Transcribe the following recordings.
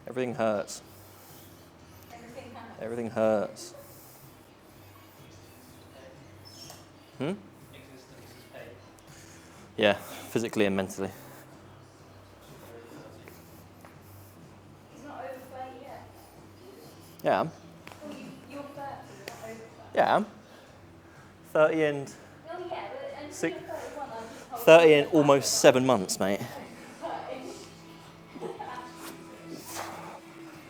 Everything hurts. Everything hurts. Yeah, physically and mentally. He's not over 30 yet. Yeah, I am. Well, you're 30, you're not over 30. Yeah, I am. 30 and... Oh yeah, but until you're 31, I just told 30 you and almost 7 months, mate.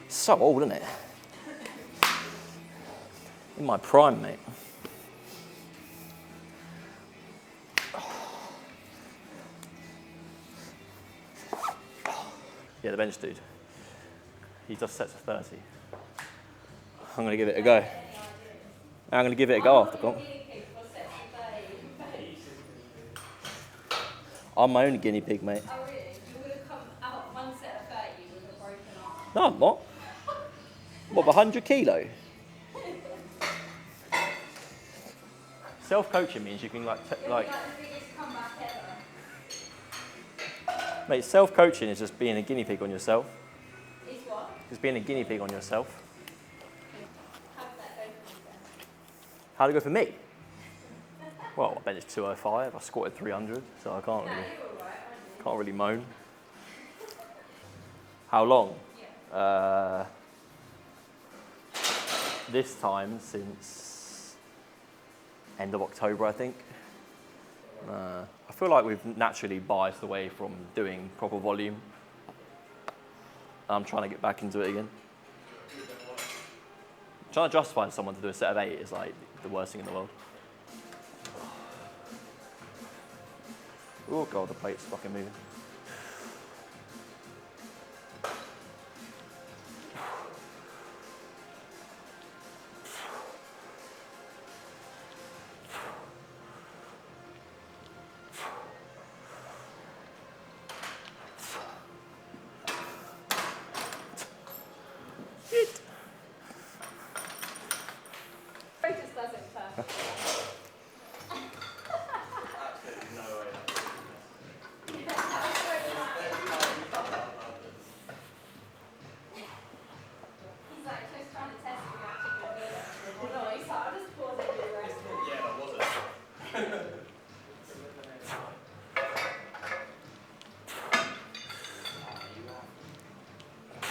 So old, isn't it? In my prime, mate. Yeah, the bench dude. He does sets of 30. I'm going to give it a go. I'm going to give it a go after comp. I'm my own guinea pig, mate. Oh really? You would have come out one set of 30 with a broken arm. No, I'm not. What, 100 kilo? Self-coaching means you can like, It'd be like the biggest comeback ever. mate, self-coaching is just being a guinea pig on yourself. Is what? Just being a guinea pig on yourself. How did that go for you then? How'd it go for me? Well, I benched 205, I squatted 300, so I can't No, really, you were alright, aren't you? can't really moan. How long? Yeah. This time since end of October, I think. I feel like we've naturally biased away from doing proper volume. I'm trying to get back into it again. Trying to justify to someone to do a set of 8 is like the worst thing in the world. Oh god, the plate's fucking moving. It just does it perfectly. He's like just trying to test if you actually can do it. Well, no, he's like, I'll just pause it and do the rest of it. Yeah, that wasn't.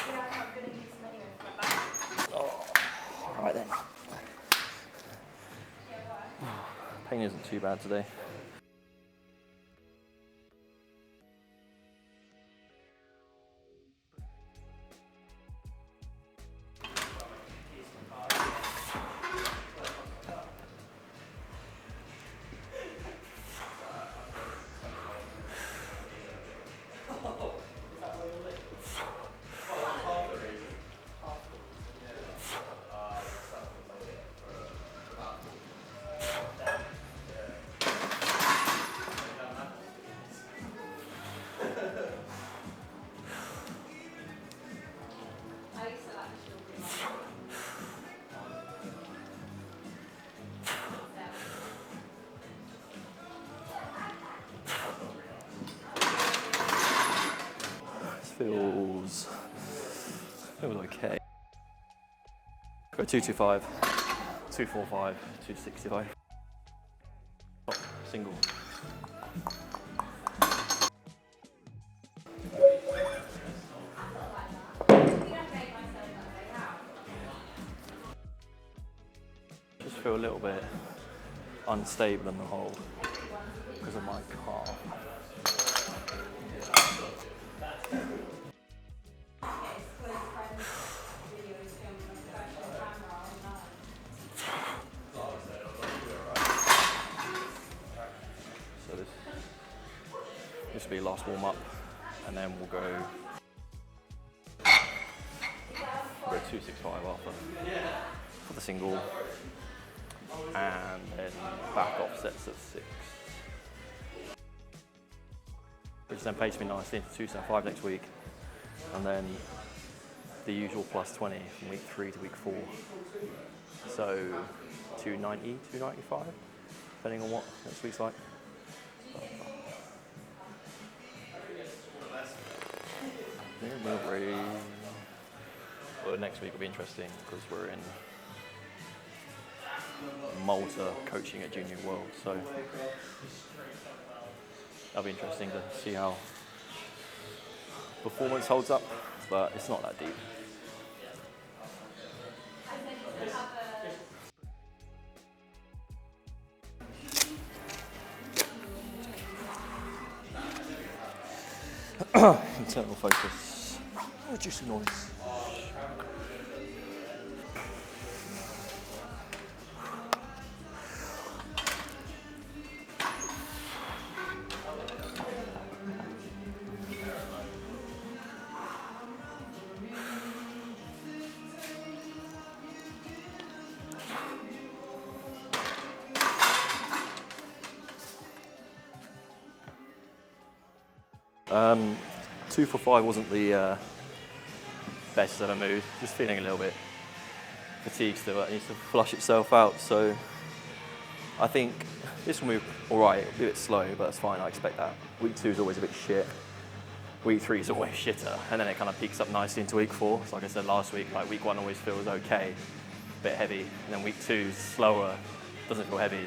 Yeah, I'm going to use them anyway for my back. Oh, right then. Yeah, right. Pain isn't too bad today. I used to like the children. This feels okay. Go 225, 245, 265. Oh, single. Just feel a little bit unstable in the hole because of my calf. So this will be last warm up, and then we'll go 265 after for the single, and then back offsets at 6. Which then paces me nicely into 275 next week, and then the usual plus 20 from week 3 to week 4. So 290, 295, depending on what next week's like. Well, next week will be interesting because we're in Malta coaching at Junior World, so that'll be interesting to see how performance holds up, but it's not that deep. Internal focus. Reduce the noise. Um, 2 for 5 wasn't the best ever move. Just feeling a little bit fatigued still. It needs to flush itself out. So I think this will move all right. It'll be a bit slow, but that's fine. I expect that. Week 2 is always a bit shit. Week 3 is always shitter, and then it kind of peaks up nicely into week 4. So like I said last week, like week 1 always feels okay, a bit heavy, and then week 2 is slower, doesn't feel heavy.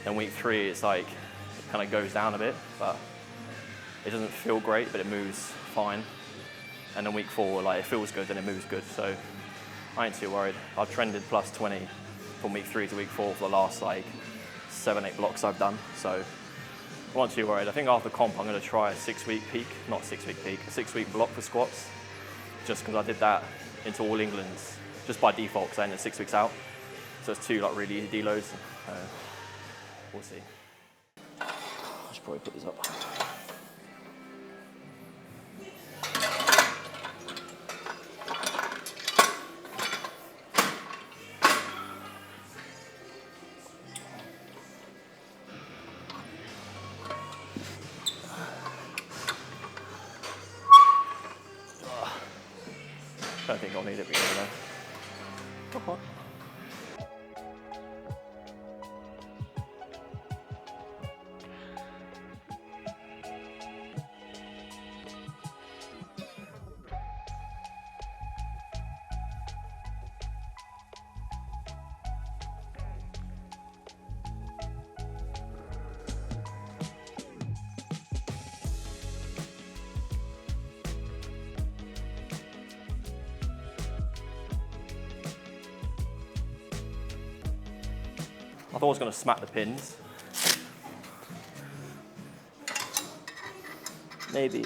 Then week 3, it's like it kind of goes down a bit, but it doesn't feel great, but it moves fine. And then week 4, like it feels good and it moves good. So I ain't too worried. I've trended plus 20 from week 3 to week 4 for the last like 7-8 blocks I've done. So I'm not too worried. I think after comp, I'm going to try a 6-week peak, not 6-week peak, a 6-week block for squats. Just because I did that into All England's just by default because I ended 6 weeks out. So it's 2 like really easy deloads. We'll see. I should probably put this up. I don't think I'll need it really though. Okay. I thought I was going to smack the pins. Maybe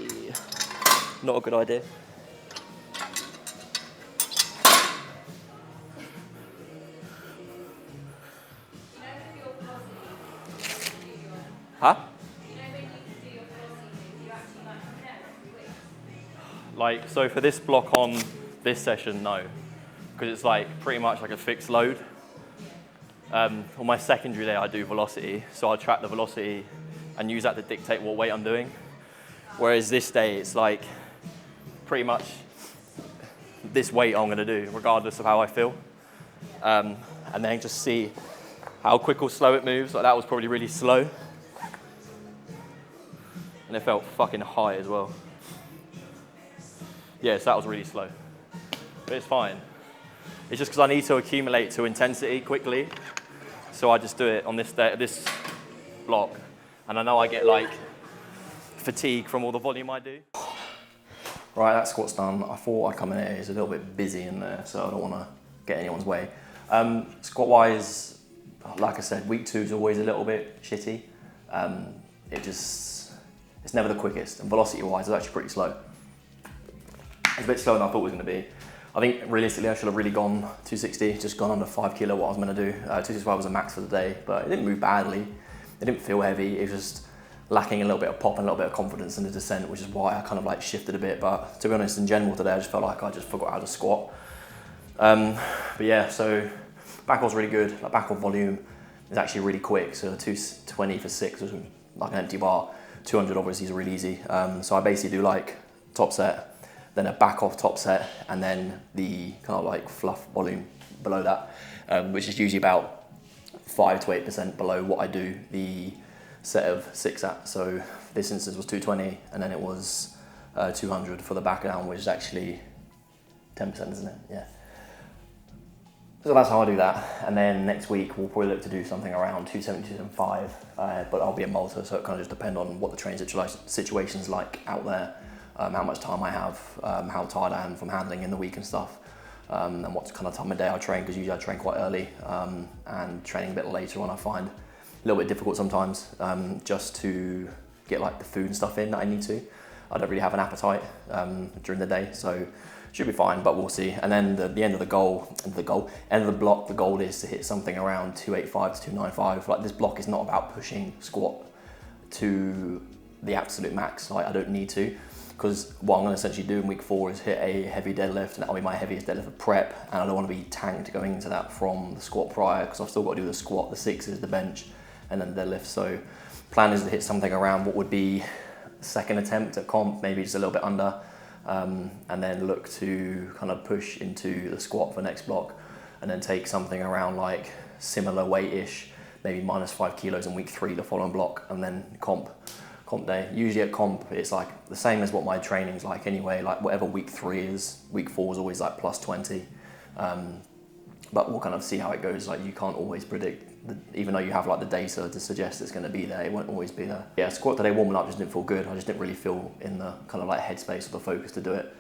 not a good idea. Huh? Like, so for this block on this session, no. Because it's like pretty much like a fixed load. On my secondary day, I do velocity, so I track the velocity and use that to dictate what weight I'm doing. Whereas this day, it's like pretty much this weight I'm going to do, regardless of how I feel. And then just see how quick or slow it moves. Like that was probably really slow. And it felt fucking high as well. Yeah, so that was really slow. But it's fine. It's just because I need to accumulate to intensity quickly. So I just do it on this day, this block. And I know I get like fatigue from all the volume I do. Right, that squat's done. I thought I'd come in here. It's a little bit busy in there, so I don't want to get anyone's way. Squat-wise, like I said, week 2 is always a little bit shitty. It's never the quickest. And velocity-wise, it's actually pretty slow. It's a bit slower than I thought it was going to be. I think realistically I should have really gone 260, just gone under 5 kilo what I was meant to do. 265 was a max for the day, but it didn't move badly. It didn't feel heavy. It was just lacking a little bit of pop and a little bit of confidence in the descent, which is why I kind of like shifted a bit. But to be honest, in general today, I just felt like I just forgot how to squat. But yeah, so back was really good. Like back off volume is actually really quick. So 220 for 6 was like an empty bar. 200 obviously is really easy. So I basically do like top set, then a back off top set, and then the kind of like fluff volume below that, which is usually about 5 to 8% below what I do the set of 6 at. So this instance was 220, and then it was 200 for the back down, which is actually 10%, isn't it? Yeah. So that's how I do that. And then next week we'll probably look to do something around 270, 275, but I'll be in Malta, so it kind of just depends on what the training situation's like out there, how much time I have, how tired I am from handling in the week and stuff, and what kind of time of day I train, because usually I train quite early, and training a bit later on I find a little bit difficult sometimes, just to get like the food and stuff in that I need to. I don't really have an appetite during the day, so should be fine, but we'll see. And then the end of the block, the goal is to hit something around 285 to 295. Like, this block is not about pushing squat to the absolute max. Like, I don't need to, because what I'm going to essentially do in week 4 is hit a heavy deadlift, and that'll be my heaviest deadlift of prep, and I don't want to be tanked going into that from the squat prior, because I've still got to do the squat, the sixes, the bench, and then the deadlift. So plan is to hit something around what would be second attempt at comp, maybe just a little bit under, and then look to kind of push into the squat for next block, and then take something around like similar weight-ish, maybe -5 kilos in week 3 the following block, and then comp day. Usually at comp it's like the same as what my training's like anyway, like whatever week 3 is, week 4 is always like +20, but we'll kind of see how it goes. Like, you can't always predict, even though you have like the data to suggest it's going to be there, it won't always be there. Yeah, squat today warming up just didn't feel good. I just didn't really feel in the kind of like headspace or the focus to do it.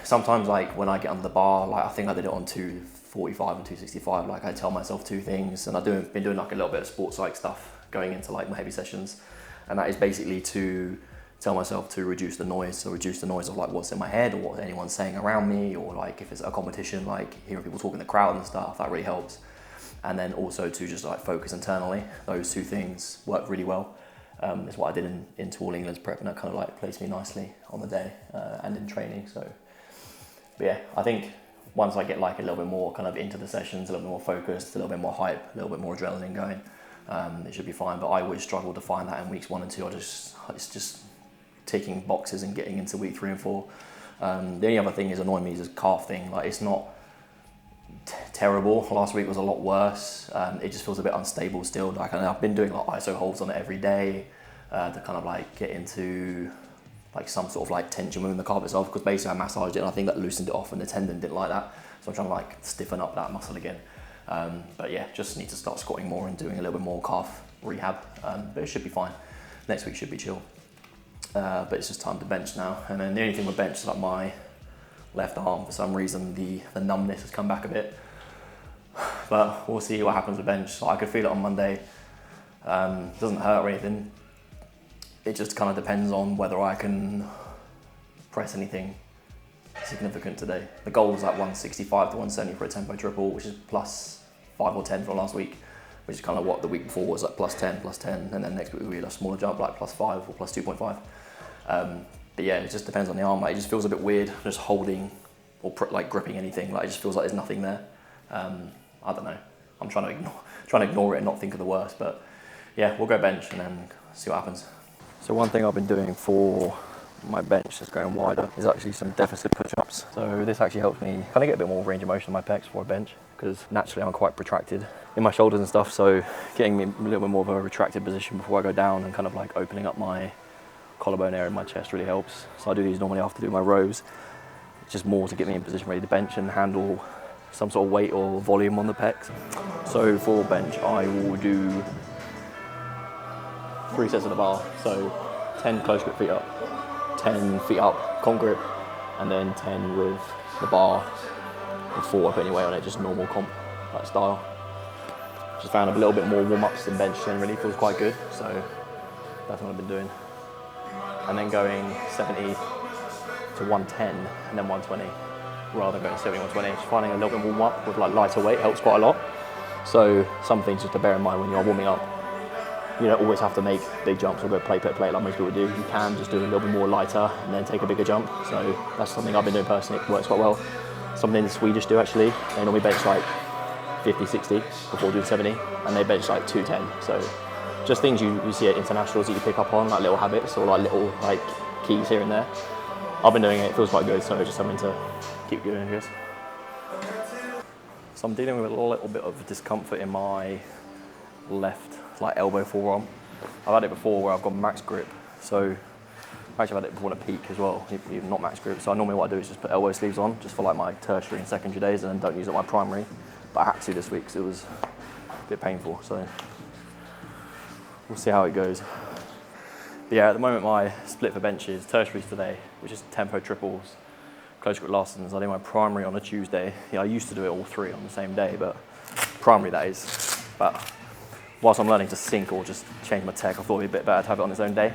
Sometimes like when I get under the bar, like I think I did it on 245 and 265, like I tell myself 2 things, and I've been doing like a little bit of sports like stuff going into like my heavy sessions, and that is basically to tell myself to reduce the noise, so reduce the noise of like what's in my head or what anyone's saying around me, or like if it's a competition, like hearing people talk in the crowd and stuff, that really helps. And then also to just like focus internally. Those 2 things work really well. It's what I did into All England's prep, and that kind of like placed me nicely on the day and in training. So, but yeah, I think once I get like a little bit more kind of into the sessions, a little bit more focused, a little bit more hype, a little bit more adrenaline going, it should be fine. But I always struggle to find that in weeks 1 and 2. It's just ticking boxes and getting into week 3 and 4. The only other thing is annoying me is this calf thing. Like, it's not terrible. Last week was a lot worse. It just feels a bit unstable still. Like, I've been doing like ISO holds on it every day to kind of like get into like some sort of like tension within the calf itself, because basically I massaged it and I think that loosened it off, and the tendon didn't like that. So I'm trying to like stiffen up that muscle again. But yeah, just need to start squatting more and doing a little bit more calf rehab. But it should be fine. Next week should be chill. But it's just time to bench now. And then the only thing with bench is like my left arm, for some reason the numbness has come back a bit, but we'll see what happens with bench. So I could feel it on Monday. It doesn't hurt or anything. It just kind of depends on whether I can press anything significant today. The goal is like 165 to 170 for a tempo triple, which is +5 or 10 from last week, which is kind of what the week before was, like +10, and then next week will be a smaller jump, like +5 or +2.5. But yeah, it just depends on the arm. Like, it just feels a bit weird just holding or like gripping anything. Like, it just feels like there's nothing there. I don't know. I'm trying to ignore it and not think of the worst. But yeah, we'll go bench and then see what happens. So one thing I've been doing for my bench that's going wider is actually some deficit push-ups. So this actually helps me kind of get a bit more range of motion in my pecs for a bench, because naturally I'm quite protracted in my shoulders and stuff. So getting me a little bit more of a retracted position before I go down and kind of like opening up my collarbone area in my chest really helps. So I do these normally after doing my rows. It's just more to get me in position ready to bench and handle some sort of weight or volume on the pecs. So for bench, I will do 3 sets of the bar. So 10 close grip feet up, 10 feet up, comp grip, and then 10 with the bar with 4 up anyway on it, just normal comp like style. Just found a little bit more warm-ups than bench generally, feels quite good. So that's what I've been doing. And then going 70 to 110 and then 120 rather than going 70, 120. Just finding a little bit warm up with like lighter weight helps quite a lot. So some things just to bear in mind when you're warming up. You don't always have to make big jumps or go plate like most people do. You can just do a little bit more lighter and then take a bigger jump. So that's something I've been doing personally. It works quite well. Something the Swedish do actually. They normally bench like 50, 60 before doing 70, and they bench like 210. So just things you see at internationals that you pick up on, like little habits or like little like keys here and there. I've been doing it, it feels quite good, so just something to keep doing, I guess. So I'm dealing with a little bit of discomfort in my left like elbow forearm. I've had it before where I've got max grip, so I've actually had it before on a peak as well, even not max grip. So normally what I do is just put elbow sleeves on, just for like my tertiary and secondary days, and then don't use it on my primary. But I had to this week because it was a bit painful. So we'll see how it goes. But yeah, at the moment my split for bench is tertiaries today, which is tempo triples, close grip Larsons. I do my primary on a Tuesday. Yeah, I used to do it all three on the same day, but primary that is. But whilst I'm learning to sync or just change my tech, I thought it'd be a bit better to have it on its own day.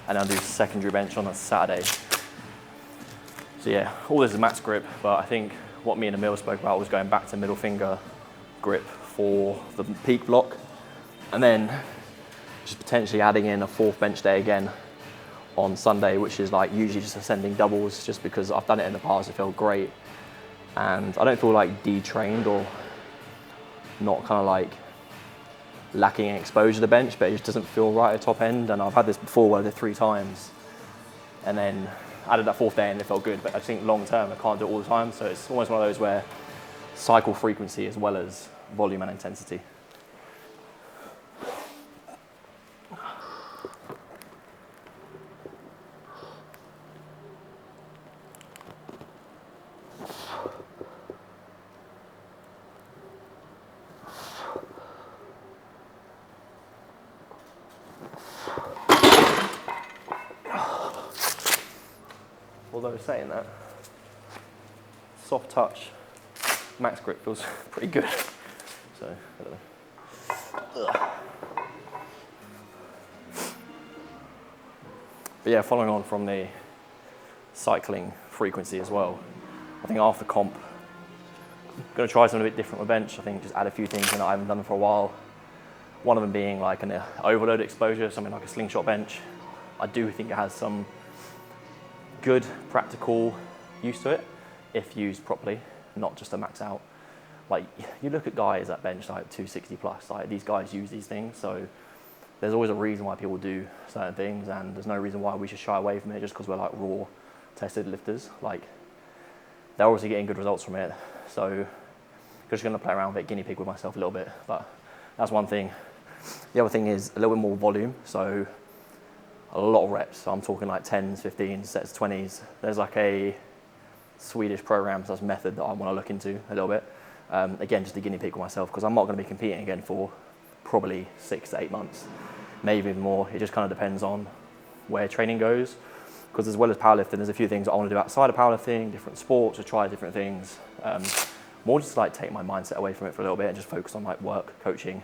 And I'll do secondary bench on a Saturday. So yeah, all this is max grip, but I think what me and Emil spoke about was going back to middle finger grip for the peak block, and then just potentially adding in a fourth bench day again on Sunday, which is like usually just ascending doubles, just because I've done it in the past, it felt great. And I don't feel like detrained or not kind of like lacking in exposure to the bench, but it just doesn't feel right at the top end. And I've had this before where I did 3 times and then added that fourth day and it felt good, but I think long term I can't do it all the time. So it's almost one of those where cycle frequency as well as volume and intensity. Although saying that, soft touch, max grip feels pretty good. So, I don't know. Ugh. But yeah, following on from the cycling frequency as well, I think after comp, I'm going to try something a bit different with bench. I think just add a few things that I haven't done for a while. One of them being like an overload exposure, something like a slingshot bench. I do think it has some good practical use to it if used properly, not just to max out. Like you look at guys that bench like 260 plus, like these guys use these things, so there's always a reason why people do certain things, and there's no reason why we should shy away from it just because we're like raw tested lifters. Like they're obviously getting good results from it, so I'm just going to play around with it, guinea pig with myself a little bit. But that's one thing. The other thing is a little bit more volume, so a lot of reps. So I'm talking like 10s, 15s, sets, 20s. There's like a Swedish program slash method that I want to look into a little bit. Again, just a guinea pig with myself, because I'm not going to be competing again for probably 6 to 8 months, maybe even more. It just kind of depends on where training goes. Because as well as powerlifting, there's a few things I want to do outside of powerlifting, different sports, to try different things. More just like take my mindset away from it for a little bit and just focus on like work, coaching,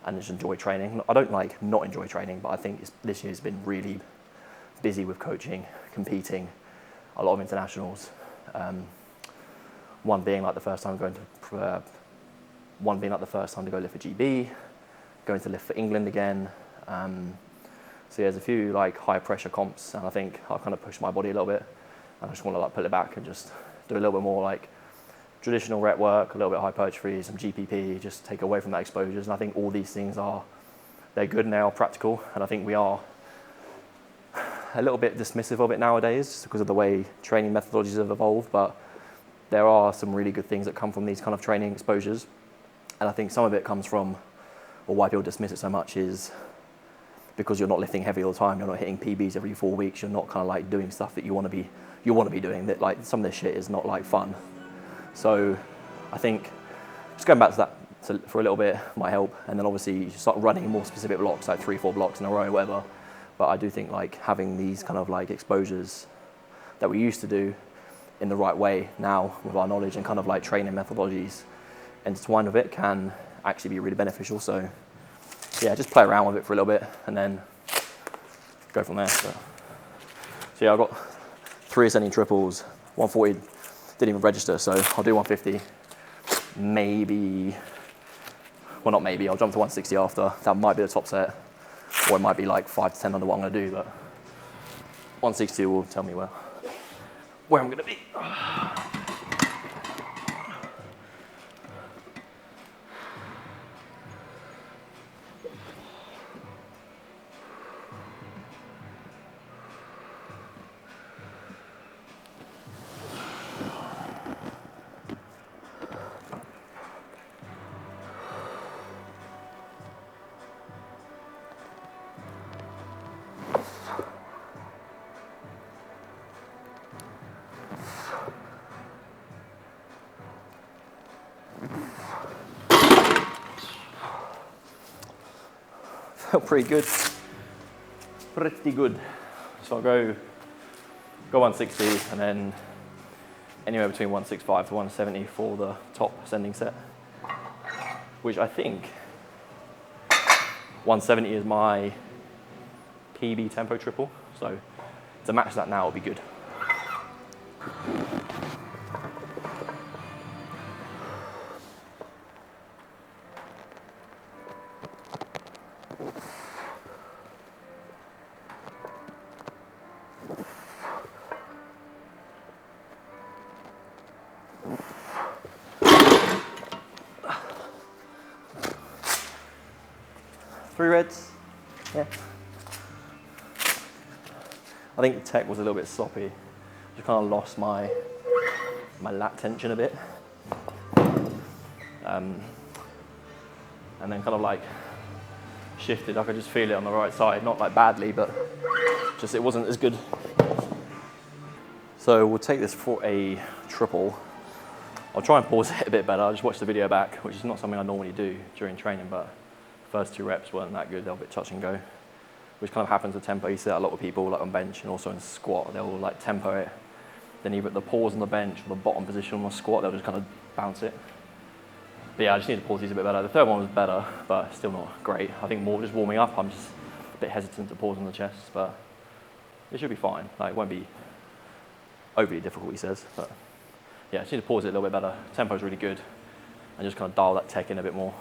and just enjoy training. I don't like not enjoy training, but I think this year's been really busy with coaching, competing, a lot of internationals. One being like the first time going to go lift for GB, going to lift for England again. So yeah, there's a few like high pressure comps, and I think I've kind of pushed my body a little bit, and I just want to like pull it back and just do a little bit more like traditional rep work, a little bit of hypertrophy, some GPP, just take away from that exposures. And I think all these things they're good and they are practical. And I think we are a little bit dismissive of it nowadays just because of the way training methodologies have evolved. But there are some really good things that come from these kind of training exposures. And I think some of it comes from, or why people dismiss it so much is because you're not lifting heavy all the time, you're not hitting PBs every 4 weeks, you're not kind of like doing stuff that you want to be doing. That like some of this shit is not like fun. So I think just going back to that for a little bit might help. And then obviously you start running more specific blocks, like 3-4 blocks in a row, whatever. But I do think like having these kind of like exposures that we used to do in the right way now with our knowledge and kind of like training methodologies intertwined with it can actually be really beneficial. So yeah, just play around with it for a little bit and then go from there. So yeah, I've got 3 ascending triples, 140. Didn't even register, so I'll do 150, maybe, well not maybe, I'll jump to 160 after. That might be the top set, or it might be like 5 to 10 under what I'm going to do, but 160 will tell me where I'm going to be. pretty good. Pretty good. So I'll go 160 and then anywhere between 165 to 170 for the top ascending set, which I think 170 is my PB tempo triple. So to match that now will be good. Three reds, yeah. I think the tech was a little bit sloppy. Just kind of lost my lat tension a bit. And then kind of like shifted, I could just feel it on the right side, not like badly, but just it wasn't as good. So we'll take this for a triple. I'll try and pause it a bit better. I just watched the video back, which is not something I normally do during training, but first 2 reps weren't that good. They're a bit touch and go, which kind of happens with tempo. You see that a lot of people, like on bench and also in squat, they'll like tempo it. Then either at the pause on the bench or the bottom position on the squat, they'll just kind of bounce it. But yeah, I just need to pause these a bit better. The third one was better, but still not great. I think more just warming up, I'm just a bit hesitant to pause on the chest, but it should be fine. Like, it won't be overly difficult, he says, but yeah, I just need to pause it a little bit better. Tempo's really good, and just kind of dial that tech in a bit more.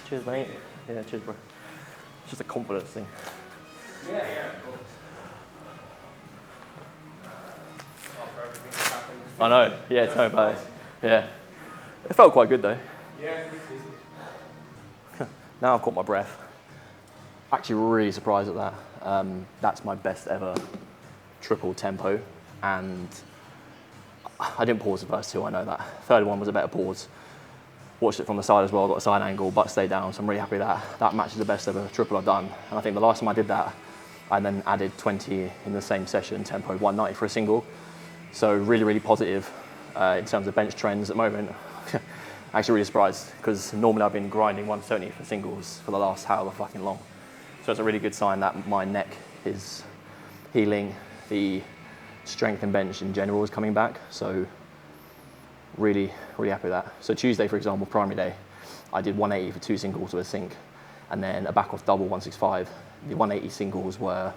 Cheers, mate. Yeah, cheers, bro. It's just a confidence thing. Yeah, of course. After everything that's happened. I know. Yeah, tell me about it. Yeah. It felt quite good, though. Yeah, Now I've caught my breath. Actually really surprised at that. That's my best ever triple tempo, and I didn't pause the first 2, I know that. Third one was a better pause. Watched it from the side as well, got a side angle, but stayed down, so I'm really happy with that. That matches the best ever triple I've done. And I think the last time I did that, I then added 20 in the same session, tempo 190 for a single. So really, really positive in terms of bench trends at the moment. Actually really surprised, because normally I've been grinding 170 for singles for the last however fucking long. So it's a really good sign that my neck is healing, the strength and bench in general is coming back. So really, really happy with that. So Tuesday, for example, primary day, I did 180 for 2 singles with a sink, and then a back off double 165. The 180 singles were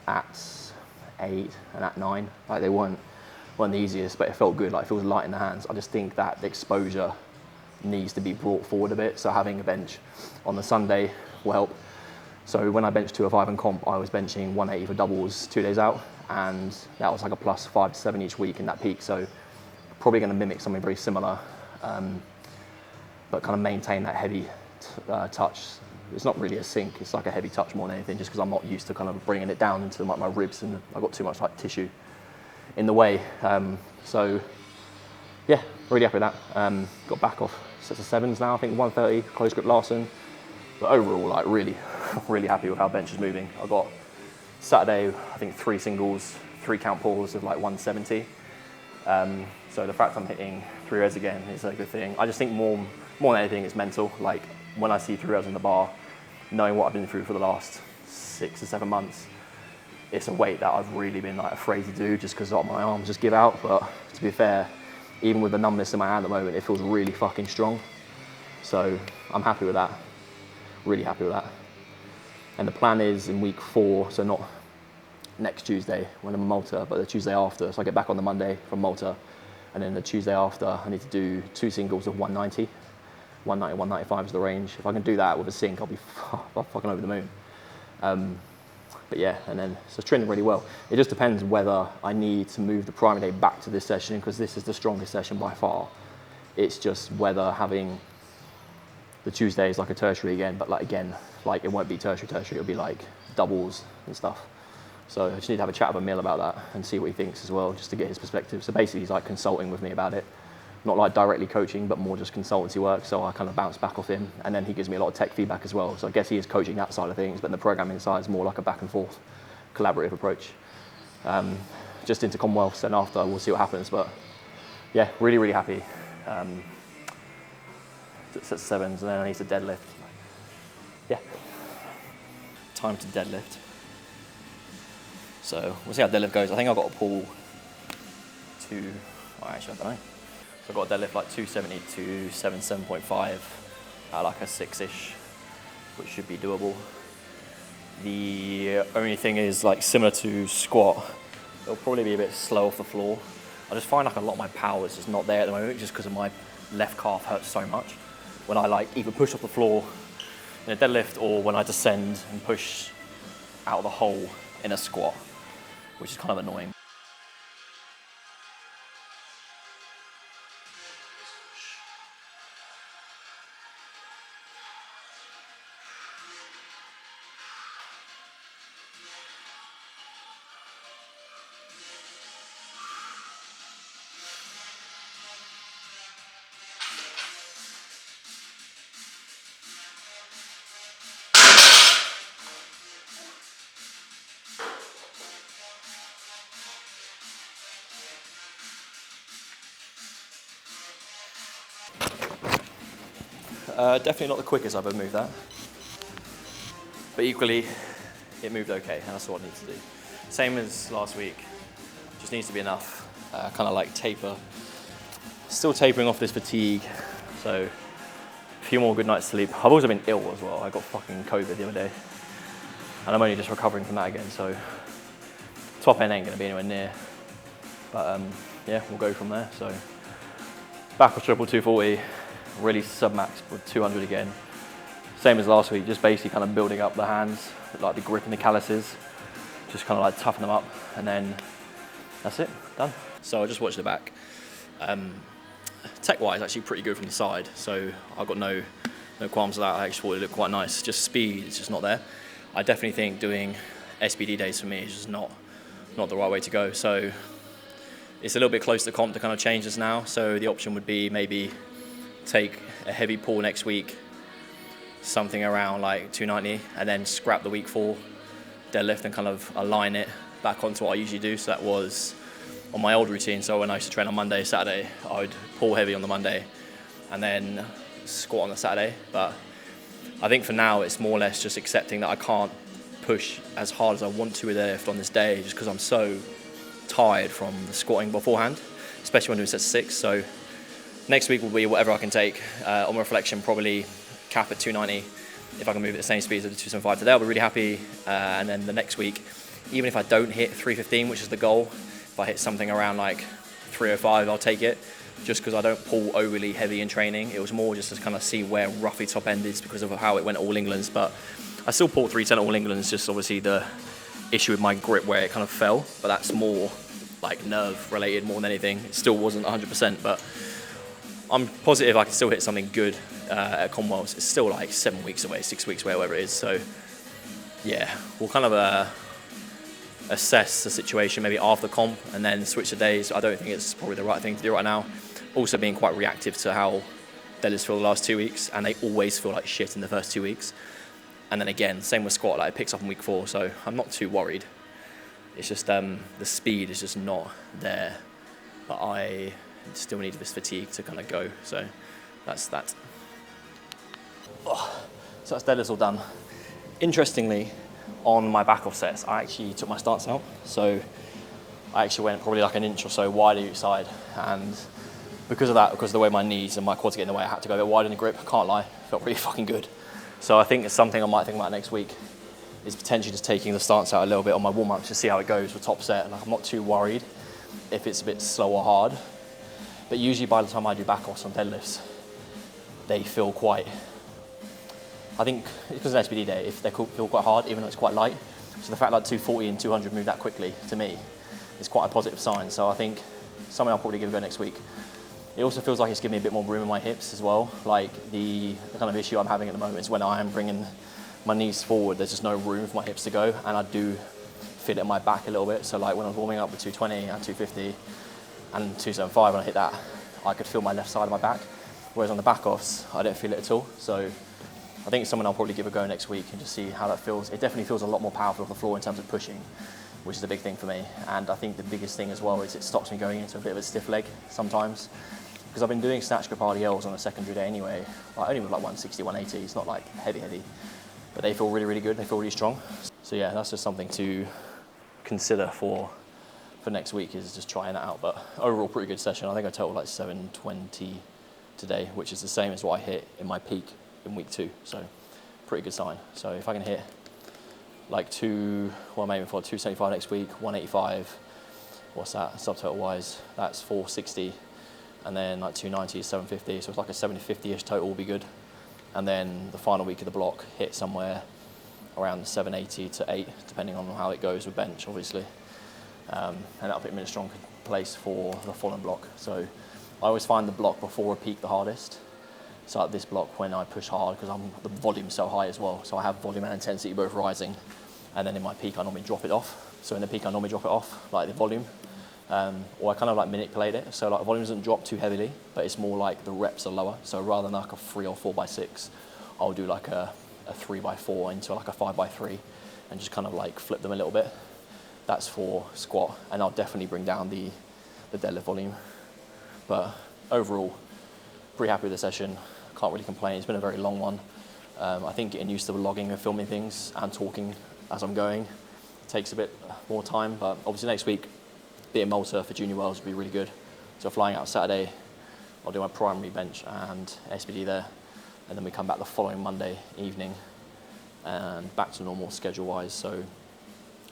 at 8 and at 9. Like, they weren't the easiest, but it felt good. Like, it feels light in the hands. I just think that the exposure needs to be brought forward a bit. So having a bench on the Sunday will help. So when I benched 205 in comp, I was benching 180 for doubles 2 days out, and that was like a plus 5 to 7 each week in that peak. So probably going to mimic something very similar, but kind of maintain that heavy touch. It's not really a sink, it's like a heavy touch more than anything, just because I'm not used to kind of bringing it down into like my ribs, and I've got too much like tissue in the way. So yeah, really happy with that. Got back off sets of 7s now, I think 130, close grip Larson. But overall, like, really, really happy with how bench is moving. I got Saturday, I think 3 singles, 3 count pulls of like 170. So the fact I'm hitting 3 reps again is a good thing. I just think more than anything, it's mental. Like, when I see 3 reps in the bar, knowing what I've been through for the last 6 or 7 months, it's a weight that I've really been like afraid to do, just because my arms just give out. But to be fair, even with the numbness in my hand at the moment, it feels really fucking strong. So I'm happy with that. Really happy with that. And the plan is in week 4, so not next Tuesday when I'm in Malta, but the Tuesday after. So I get back on the Monday from Malta, and then the Tuesday after I need to do 2 singles of 190. 190, 195 is the range. If I can do that with a sink, I'll be fucking over the moon. But yeah, and then so it's trending really well. It just depends whether I need to move the primary day back to this session, because this is the strongest session by far. It's just whether having the Tuesday is like a tertiary again, but like again, like it won't be tertiary, it'll be like doubles and stuff. So I just need to have a chat with Emil about that and see what he thinks as well, just to get his perspective. So basically he's like consulting with me about it. Not like directly coaching, but more just consultancy work. So I kind of bounce back off him, and then he gives me a lot of tech feedback as well. So I guess he is coaching that side of things, but the programming side is more like a back and forth collaborative approach. Just into Commonwealths, and after we'll see what happens. But yeah, really, really happy. Set sevens, and then I need to deadlift. Yeah, time to deadlift. So we'll see how deadlift goes. I think I've got to pull to, actually I don't know. So I've got a deadlift like 270 to 7.5 at like a 6-ish, which should be doable. The only thing is, like, similar to squat, it'll probably be a bit slow off the floor. I just find like a lot of my power is just not there at the moment, just because of my left calf hurts so much when I like either push off the floor in a deadlift or when I descend and push out of the hole in a squat, which is kind of annoying. Definitely not the quickest I've ever moved that, but equally it moved okay, and that's what I need to do. Same as last week, just needs to be enough, kind of like taper. Still tapering off this fatigue, so a few more good nights sleep. I've also been ill as well. I got fucking COVID the other day, and I'm only just recovering from that again, so top end ain't gonna be anywhere near, but yeah, we'll go from there. So back with triple 240, really sub-max with 200 again. Same as last week, just basically kind of building up the hands, like the grip and the calluses, just kind of like toughen them up, and then that's it, done. So I just watched the back. Tech-wise, actually pretty good from the side, so I've got no qualms with that. I actually thought it looked quite nice. Just speed is just not there. I definitely think doing SBD days for me is just not the right way to go. So it's a little bit close to comp to kind of change this now. So the option would be maybe take a heavy pull next week, something around like 290, and then scrap the week 4 deadlift and kind of align it back onto what I usually do. So that was on my old routine. So when I used to train on Monday, Saturday, I would pull heavy on the Monday and then squat on the Saturday. But I think for now it's more or less just accepting that I can't push as hard as I want to with deadlift on this day, just because I'm so tired from the squatting beforehand, especially when doing set 6. So next week will be whatever I can take. On reflection, probably cap at 290. If I can move at the same speed as the 275 today, I'll be really happy. And then the next week, even if I don't hit 315, which is the goal, if I hit something around like 305, I'll take it. Just because I don't pull overly heavy in training. It was more just to kind of see where roughly top end is because of how it went All Englands. But I still pulled 310 All Englands, just obviously the issue with my grip where it kind of fell. But that's more like nerve related more than anything. It still wasn't 100%, but I'm positive I can still hit something good at Commonwealths. It's still like 7 weeks away, 6 weeks away, whatever it is. So yeah, we'll kind of assess the situation maybe after comp and then switch the days. I don't think it's probably the right thing to do right now. Also being quite reactive to how deadlifts feel the last 2 weeks, and they always feel like shit in the first 2 weeks. And then again, same with squat, like it picks up in week 4, so I'm not too worried. It's just the speed is just not there, but I still need this fatigue to kind of go. So that's that. Oh, so that's deadlifts all done. Interestingly, on my back off sets, I actually took my stance out. So I actually went probably like an inch or so wider each side, and because of that, because of the way my knees and my quads get in the way, I had to go a bit wider in the grip. I can't lie, felt really fucking good. So I think it's something I might think about next week, is potentially just taking the stance out a little bit on my warm-ups to see how it goes with top set. Like, I'm not too worried if it's a bit slow or hard, but usually by the time I do back offs on deadlifts, they feel quite, I think because it's an SBD day, if they feel quite hard, even though it's quite light. So the fact that 240 and 200 move that quickly, to me, is quite a positive sign. So I think something I'll probably give a go next week. It also feels like it's giving me a bit more room in my hips as well. Like the kind of issue I'm having at the moment is when I am bringing my knees forward, there's just no room for my hips to go. And I do feel it in my back a little bit. So like when I was warming up with 220 and 250 and 275, when I hit that, I could feel my left side of my back. Whereas on the back offs, I didn't feel it at all. So I think it's something I'll probably give a go next week and just see how that feels. It definitely feels a lot more powerful off the floor in terms of pushing, which is a big thing for me. And I think the biggest thing as well is it stops me going into a bit of a stiff leg sometimes. Because I've been doing snatch grip RDLs on a secondary day anyway, like only with like 160, 180, it's not like heavy, but they feel really, really good, they feel really strong. So yeah, that's just something to consider for next week, is just trying that out. But overall, pretty good session. I think I totaled like 720 today, which is the same as what I hit in my peak in week 2. So pretty good sign. So if I can hit like I'm aiming for 275 next week, 185, what's that, subtotal wise, that's 460. And then like 290 is 750, so it's like a 750-ish total will be good. And then the final week of the block, hit somewhere around 780 to 8, depending on how it goes with bench, obviously. And that'll put me in a strong place for the following block. So I always find the block before a peak the hardest. So at this block, when I push hard, because the volume's so high as well, so I have volume and intensity both rising. And then in my peak, I normally drop it off. So in the peak, I normally drop it off, like the volume. Or I kind of like manipulate it, so like the volume doesn't drop too heavily, but it's more like the reps are lower. So rather than like a 3 or 4x6, I'll do like a 3x4 into like a 5x3 and just kind of like flip them a little bit. That's for squat, and I'll definitely bring down the deadlift volume. But overall, pretty happy with the session. Can't really complain. It's been a very long one. I think getting used to logging and filming things and talking as I'm going takes a bit more time, but obviously next week, being Malta for Junior Worlds would be really good. So flying out Saturday, I'll do my primary bench and SBD there, and then we come back the following Monday evening and back to normal schedule-wise. So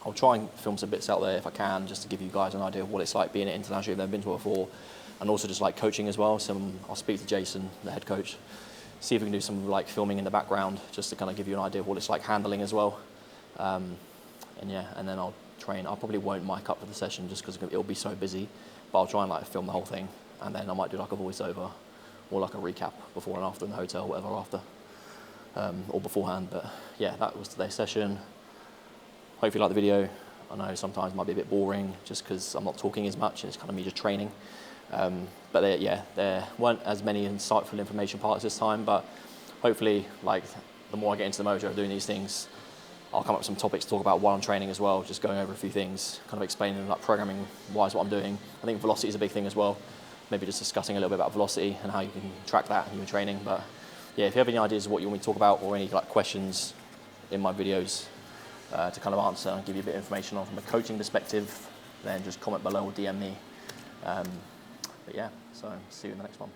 I'll try and film some bits out there if I can, just to give you guys an idea of what it's like being at international if they've been to it before, and also just like coaching as well. So I'll speak to Jason, the head coach, see if we can do some like filming in the background, just to kind of give you an idea of what it's like handling as well. And yeah, and then I'll train. I probably won't mic up for the session just because it'll be so busy, but I'll try and like film the whole thing, and then I might do like a voiceover or like a recap before and after in the hotel, whatever after, or beforehand. But yeah, that was today's session. Hope you like the video. I know sometimes it might be a bit boring just because I'm not talking as much, and it's kind of me just training. But there weren't as many insightful information parts this time, but hopefully like the more I get into the mojo of doing these things, I'll come up with some topics to talk about while I'm training as well, just going over a few things, kind of explaining like programming wise what I'm doing. I think velocity is a big thing as well. Maybe just discussing a little bit about velocity and how you can track that in your training. But yeah, if you have any ideas of what you want me to talk about or any like questions in my videos to kind of answer and give you a bit of information on from a coaching perspective, then just comment below or DM me. But yeah, so see you in the next one.